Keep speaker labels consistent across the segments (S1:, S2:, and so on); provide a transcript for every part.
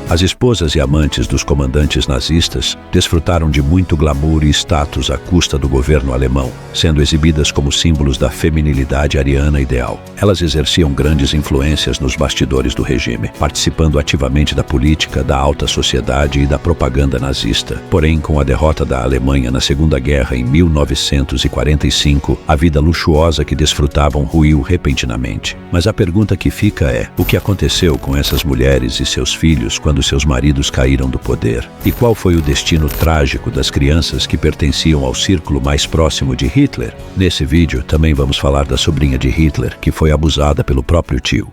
S1: As esposas e amantes dos comandantes nazistas desfrutaram de muito glamour e status à custa do governo alemão, sendo exibidas como símbolos da feminilidade ariana ideal. Elas exerciam grandes influências nos bastidores do regime, participando ativamente da política, da alta sociedade e da propaganda nazista. Porém, com a derrota da Alemanha na Segunda Guerra em 1945, a vida luxuosa que desfrutavam ruiu repentinamente. Mas a pergunta que fica é: o que aconteceu com essas mulheres e seus filhos quando seus maridos caíram do poder? E qual foi o destino trágico das crianças que pertenciam ao círculo mais próximo de Hitler? Nesse vídeo também vamos falar da sobrinha de Hitler, que foi abusada pelo próprio tio.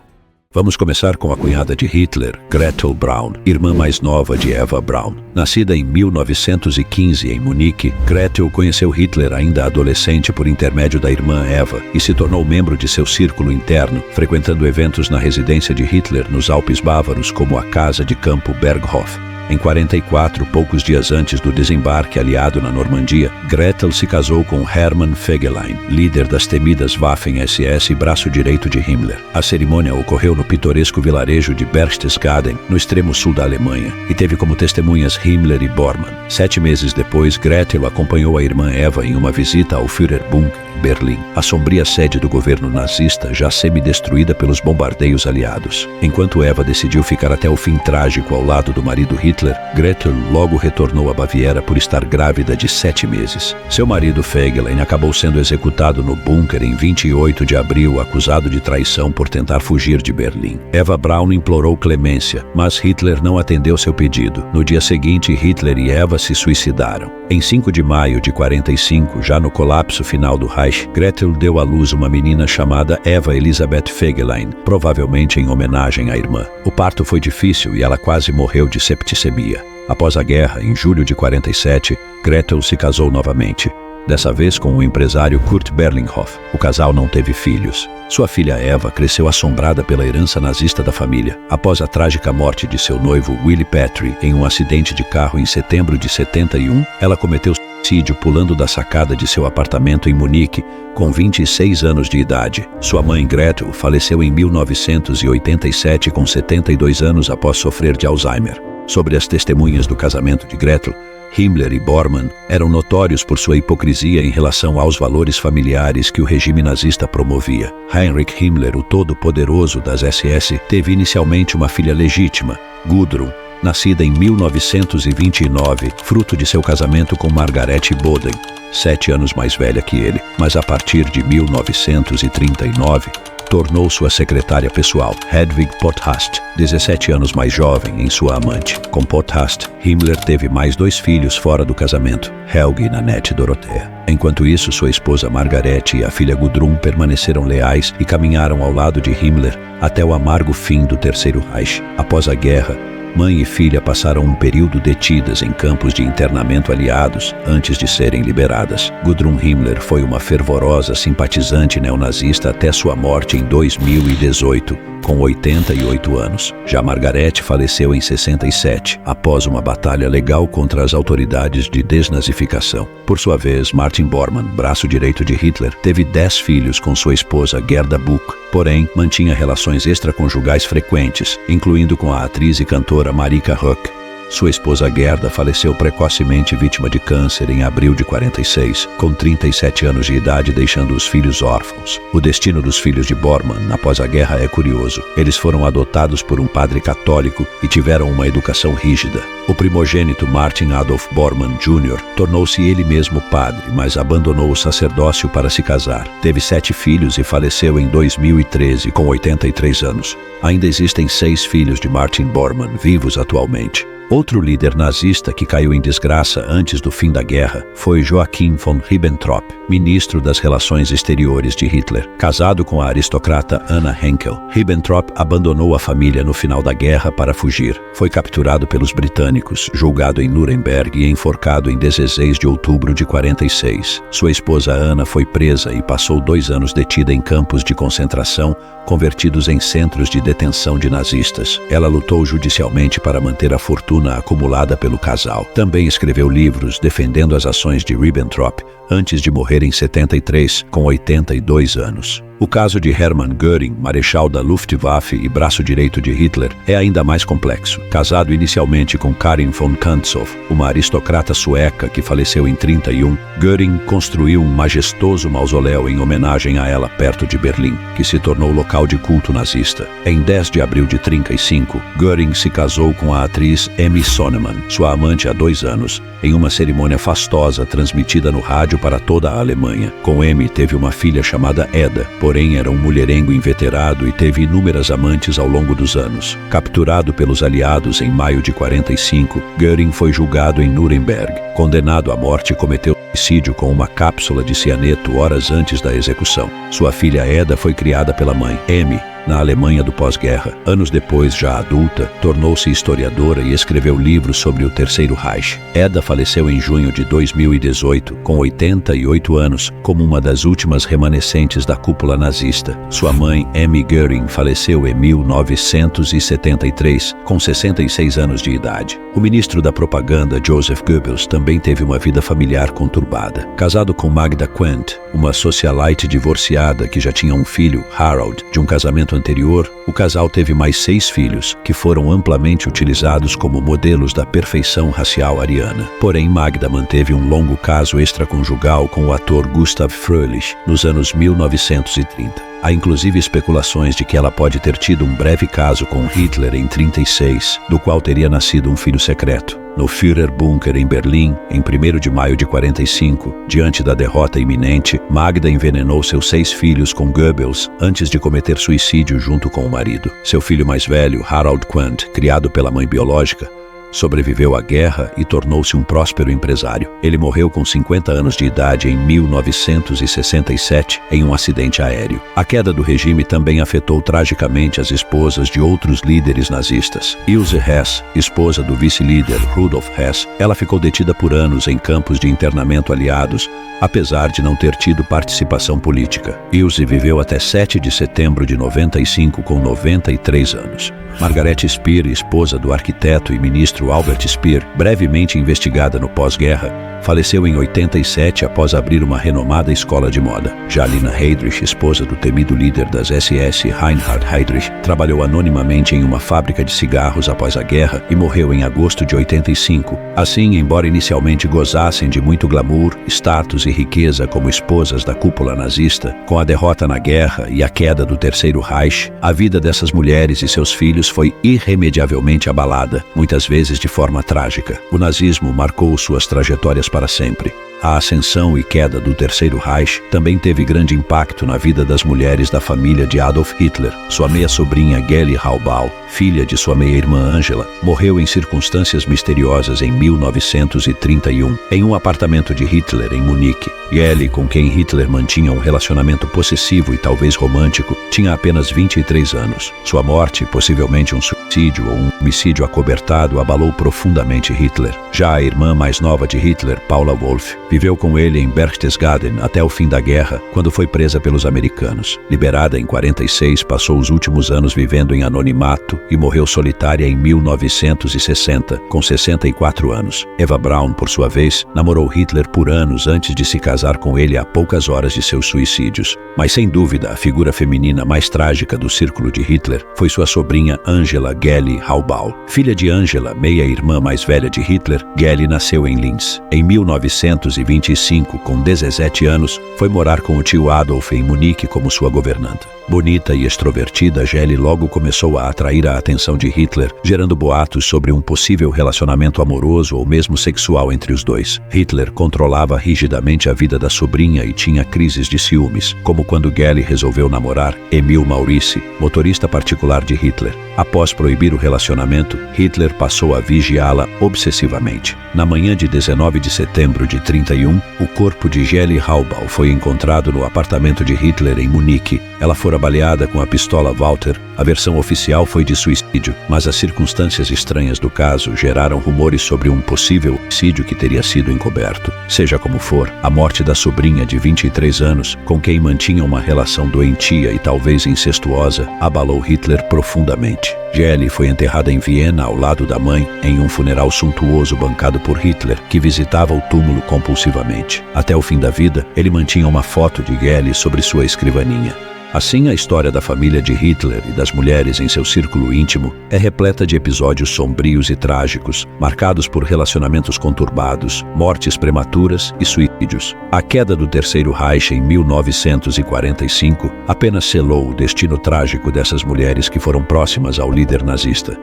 S1: Vamos começar com a cunhada de Hitler, Gretel Braun, irmã mais nova de Eva Braun. Nascida em 1915 em Munique, Gretel conheceu Hitler ainda adolescente por intermédio da irmã Eva e se tornou membro de seu círculo interno, frequentando eventos na residência de Hitler nos Alpes Bávaros, como a Casa de Campo Berghof. Em 44, poucos dias antes do desembarque aliado na Normandia, Gretel se casou com Hermann Fegelein, líder das temidas Waffen-SS e braço direito de Himmler. A cerimônia ocorreu no pitoresco vilarejo de Berchtesgaden, no extremo sul da Alemanha, e teve como testemunhas Himmler e Bormann. 7 meses depois, Gretel acompanhou a irmã Eva em uma visita ao Führerbunker em Berlim, a sombria sede do governo nazista já semi-destruída pelos bombardeios aliados. Enquanto Eva decidiu ficar até o fim trágico ao lado do marido Hitler, Gretel logo retornou à Baviera por estar grávida de 7 meses. Seu marido Fegelein acabou sendo executado no bunker em 28 de abril, acusado de traição por tentar fugir de Berlim. Eva Braun implorou clemência, mas Hitler não atendeu seu pedido. No dia seguinte, Hitler e Eva se suicidaram. Em 5 de maio de 45, já no colapso final do Reich, Gretel deu à luz uma menina chamada Eva Elisabeth Fegelein, provavelmente em homenagem à irmã. O parto foi difícil e ela quase morreu de septicemia. Após a guerra, em julho de 47, Gretel se casou novamente, dessa vez com o empresário Kurt Berlinghoff. O casal não teve filhos. Sua filha Eva cresceu assombrada pela herança nazista da família. Após a trágica morte de seu noivo Willy Petri em um acidente de carro em setembro de 71, ela cometeu suicídio pulando da sacada de seu apartamento em Munique, com 26 anos de idade. Sua mãe Gretel faleceu em 1987 com 72 anos após sofrer de Alzheimer. Sobre as testemunhas do casamento de Gretel, Himmler e Bormann eram notórios por sua hipocrisia em relação aos valores familiares que o regime nazista promovia. Heinrich Himmler, o todo-poderoso das SS, teve inicialmente uma filha legítima, Gudrun, nascida em 1929, fruto de seu casamento com Margarete Boden, 7 anos mais velha que ele, mas a partir de 1939, tornou sua secretária pessoal, Hedwig Potthast, 17 anos mais jovem, em sua amante. Com Potthast, Himmler teve mais 2 filhos fora do casamento, Helge e Nanette Dorothea. Enquanto isso, sua esposa Margarete e a filha Gudrun permaneceram leais e caminharam ao lado de Himmler até o amargo fim do Terceiro Reich. Após a guerra, mãe e filha passaram um período detidas em campos de internamento aliados antes de serem liberadas. Gudrun Himmler foi uma fervorosa simpatizante neonazista até sua morte em 2018, com 88 anos. Já Margarete faleceu em 67, após uma batalha legal contra as autoridades de desnazificação. Por sua vez, Martin Bormann, braço direito de Hitler, teve 10 filhos com sua esposa Gerda Buch, porém mantinha relações extraconjugais frequentes, incluindo com a atriz e cantora Marika Huck. Sua esposa Gerda faleceu precocemente vítima de câncer em abril de 46, com 37 anos de idade, deixando os filhos órfãos. O destino dos filhos de Bormann após a guerra é curioso. Eles foram adotados por um padre católico e tiveram uma educação rígida. O primogênito Martin Adolf Bormann Jr. tornou-se ele mesmo padre, mas abandonou o sacerdócio para se casar. Teve 7 filhos e faleceu em 2013, com 83 anos. Ainda existem 6 filhos de Martin Bormann vivos atualmente. Outro líder nazista que caiu em desgraça antes do fim da guerra foi Joachim von Ribbentrop, ministro das Relações Exteriores de Hitler. Casado com a aristocrata Anna Henkel, Ribbentrop abandonou a família no final da guerra para fugir. Foi capturado pelos britânicos, julgado em Nuremberg e enforcado em 16 de outubro de 46. Sua esposa Anna foi presa e passou 2 anos detida em campos de concentração, convertidos em centros de detenção de nazistas. Ela lutou judicialmente para manter a fortuna acumulada pelo casal. Também escreveu livros defendendo as ações de Ribbentrop, antes de morrer em 73, com 82 anos. O caso de Hermann Göring, marechal da Luftwaffe e braço direito de Hitler, é ainda mais complexo. Casado inicialmente com Karin von Kantzow, uma aristocrata sueca que faleceu em 31, Göring construiu um majestoso mausoléu em homenagem a ela perto de Berlim, que se tornou local de culto nazista. Em 10 de abril de 35, Göring se casou com a atriz Emmy Sonnemann, sua amante há 2 anos, em uma cerimônia fastosa transmitida no rádio para toda a Alemanha. Com Emmy teve uma filha chamada Eda, porém era um mulherengo inveterado e teve inúmeras amantes ao longo dos anos. Capturado pelos aliados em maio de 45, Göring foi julgado em Nuremberg. Condenado à morte, cometeu suicídio com uma cápsula de cianeto horas antes da execução. Sua filha Eda foi criada pela mãe, Emmy, na Alemanha do pós-guerra. Anos depois, já adulta, tornou-se historiadora e escreveu livros sobre o Terceiro Reich. Eda faleceu em junho de 2018, com 88 anos, como uma das últimas remanescentes da cúpula nazista. Sua mãe, Emmy Göring, faleceu em 1973, com 66 anos de idade. O ministro da propaganda, Joseph Goebbels, também teve uma vida familiar conturbada. Casado com Magda Quandt, uma socialite divorciada que já tinha um filho, Harald, de um casamento anterior, o casal teve mais 6 filhos, que foram amplamente utilizados como modelos da perfeição racial ariana. Porém, Magda manteve um longo caso extraconjugal com o ator Gustav Fröhlich nos anos 1930. Há inclusive especulações de que ela pode ter tido um breve caso com Hitler em 36, do qual teria nascido um filho secreto. No Führerbunker em Berlim, em 1º de maio de 45, diante da derrota iminente, Magda envenenou seus 6 filhos com Goebbels antes de cometer suicídio junto com o marido. Seu filho mais velho, Harald Quandt, criado pela mãe biológica, sobreviveu à guerra e tornou-se um próspero empresário. Ele morreu com 50 anos de idade em 1967 em um acidente aéreo. A queda do regime também afetou tragicamente as esposas de outros líderes nazistas. Ilse Hess, esposa do vice-líder Rudolf Hess, ela ficou detida por anos em campos de internamento aliados, apesar de não ter tido participação política. Ilse viveu até 7 de setembro de 95 com 93 anos. Margaret Speer, esposa do arquiteto e ministro Albert Speer, brevemente investigada no pós-guerra, faleceu em 87 após abrir uma renomada escola de moda. Já Lina Heydrich, esposa do temido líder das SS, Reinhard Heydrich, trabalhou anonimamente em uma fábrica de cigarros após a guerra e morreu em agosto de 85. Assim, embora inicialmente gozassem de muito glamour, status e riqueza como esposas da cúpula nazista, com a derrota na guerra e a queda do Terceiro Reich, a vida dessas mulheres e seus filhos foi irremediavelmente abalada, muitas vezes de forma trágica. O nazismo marcou suas trajetórias para sempre. A ascensão e queda do Terceiro Reich também teve grande impacto na vida das mulheres da família de Adolf Hitler. Sua meia-sobrinha Geli Haubal, filha de sua meia-irmã Angela, morreu em circunstâncias misteriosas em 1931, em um apartamento de Hitler em Munique. Geli, com quem Hitler mantinha um relacionamento possessivo e talvez romântico, tinha apenas 23 anos. Sua morte, possivelmente um suicídio ou um homicídio acobertado, abalou profundamente Hitler. Já a irmã mais nova de Hitler, Paula Wolf, viveu com ele em Berchtesgaden até o fim da guerra, quando foi presa pelos americanos. Liberada em 46, passou os últimos anos vivendo em anonimato e morreu solitária em 1960, com 64 anos. Eva Braun, por sua vez, namorou Hitler por anos antes de se casar com ele a poucas horas de seus suicídios. Mas sem dúvida, a figura feminina mais trágica do círculo de Hitler foi sua sobrinha Angela Geli Haubal. Filha de Angela, meia-irmã mais velha de Hitler, Geli nasceu em Linz. Em 1925, com 17 anos, foi morar com o tio Adolf em Munique como sua governanta. Bonita e extrovertida, Geli logo começou a atrair a atenção de Hitler, gerando boatos sobre um possível relacionamento amoroso ou mesmo sexual entre os dois. Hitler controlava rigidamente a vida da sobrinha e tinha crises de ciúmes, como quando Geli resolveu namorar Emil Maurice, motorista particular de Hitler. Após proibir o relacionamento, Hitler passou a vigiá-la obsessivamente. Na manhã de 19 de setembro de 31, o corpo de Geli Haubal foi encontrado no apartamento de Hitler em Munique. Ela fora baleada com a pistola Walther. A versão oficial foi de suicídio, mas as circunstâncias estranhas do caso geraram rumores sobre um possível homicídio que teria sido encoberto. Seja como for, a morte da sobrinha de 23 anos, com quem mantinha uma relação doentia e talvez incestuosa, abalou Hitler profundamente. morte. Geli foi enterrada em Viena ao lado da mãe, em um funeral suntuoso bancado por Hitler, que visitava o túmulo compulsivamente. Até o fim da vida, ele mantinha uma foto de Geli sobre sua escrivaninha. Assim, a história da família de Hitler e das mulheres em seu círculo íntimo é repleta de episódios sombrios e trágicos, marcados por relacionamentos conturbados, mortes prematuras e suicídios. A queda do Terceiro Reich em 1945 apenas selou o destino trágico dessas mulheres que foram próximas ao líder nazista.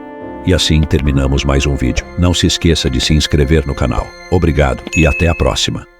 S1: E assim terminamos mais um vídeo. Não se esqueça de se inscrever no canal. Obrigado e até a próxima.